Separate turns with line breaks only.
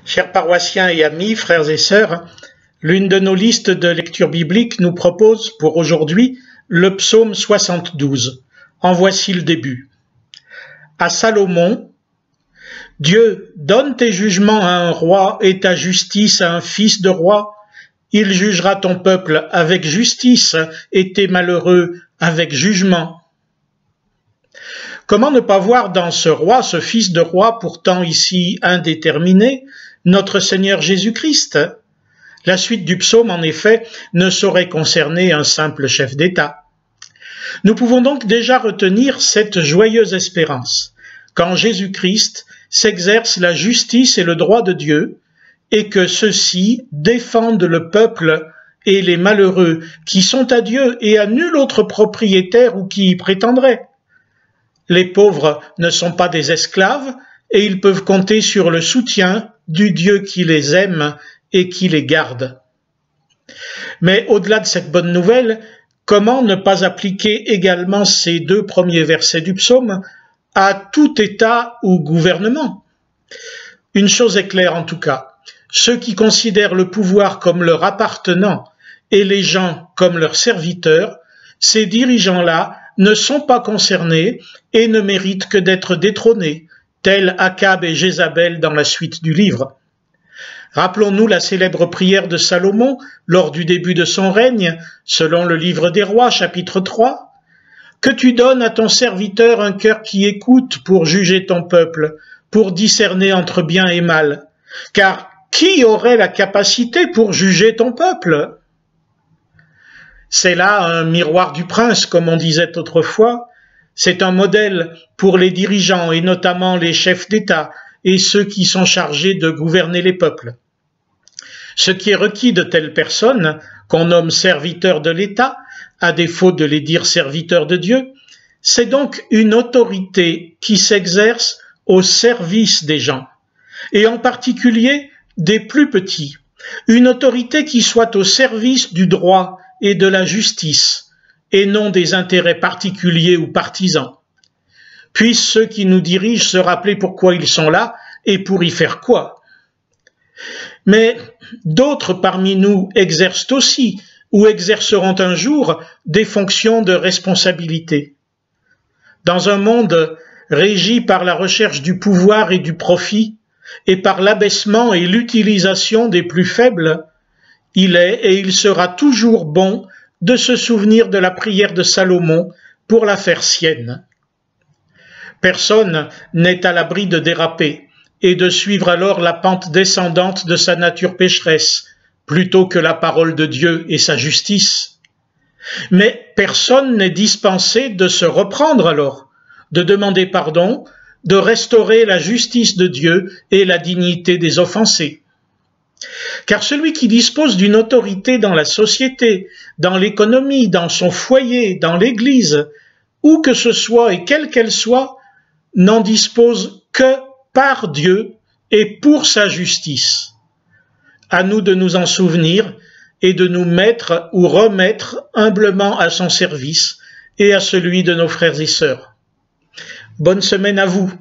Chers paroissiens et amis, frères et sœurs, l'une de nos listes de lecture biblique nous propose pour aujourd'hui le psaume 72. En voici le début. À Salomon, Dieu, donne tes jugements à un roi et ta justice à un fils de roi. Il jugera ton peuple avec justice et tes malheureux avec jugement. Comment ne pas voir dans ce roi, ce fils de roi, pourtant ici indéterminé, notre Seigneur Jésus-Christ? La suite du psaume, en effet, ne saurait concerner un simple chef d'État. Nous pouvons donc déjà retenir cette joyeuse espérance, qu'en Jésus-Christ s'exerce la justice et le droit de Dieu, et que ceux-ci défendent le peuple et les malheureux qui sont à Dieu et à nul autre propriétaire ou qui y prétendrait. Les pauvres ne sont pas des esclaves et ils peuvent compter sur le soutien du Dieu qui les aime et qui les garde. Mais au-delà de cette bonne nouvelle, comment ne pas appliquer également ces deux premiers versets du psaume à tout État ou gouvernement? Une chose est claire en tout cas, ceux qui considèrent le pouvoir comme leur appartenant et les gens comme leurs serviteurs, ces dirigeants-là ne sont pas concernés et ne méritent que d'être détrônés, tels Akab et Jézabel dans la suite du livre. Rappelons-nous la célèbre prière de Salomon lors du début de son règne, selon le livre des Rois, chapitre 3. « Que tu donnes à ton serviteur un cœur qui écoute pour juger ton peuple, pour discerner entre bien et mal. Car qui aurait la capacité pour juger ton peuple ?» C'est là un miroir du prince, comme on disait autrefois. C'est un modèle pour les dirigeants et notamment les chefs d'État et ceux qui sont chargés de gouverner les peuples. Ce qui est requis de telles personnes, qu'on nomme serviteurs de l'État, à défaut de les dire serviteurs de Dieu, c'est donc une autorité qui s'exerce au service des gens, et en particulier des plus petits, une autorité qui soit au service du droit et de la justice, et non des intérêts particuliers ou partisans. Puissent ceux qui nous dirigent se rappeler pourquoi ils sont là et pour y faire quoi. Mais d'autres parmi nous exercent aussi ou exerceront un jour des fonctions de responsabilité. Dans un monde régi par la recherche du pouvoir et du profit, et par l'abaissement et l'utilisation des plus faibles, il est et il sera toujours bon de se souvenir de la prière de Salomon pour la faire sienne. Personne n'est à l'abri de déraper et de suivre alors la pente descendante de sa nature pécheresse, plutôt que la parole de Dieu et sa justice. Mais personne n'est dispensé de se reprendre alors, de demander pardon, de restaurer la justice de Dieu et la dignité des offensés. Car celui qui dispose d'une autorité dans la société, dans l'économie, dans son foyer, dans l'Église, où que ce soit et quelle qu'elle soit, n'en dispose que par Dieu et pour sa justice. À nous de nous en souvenir et de nous mettre ou remettre humblement à son service et à celui de nos frères et sœurs. Bonne semaine à vous.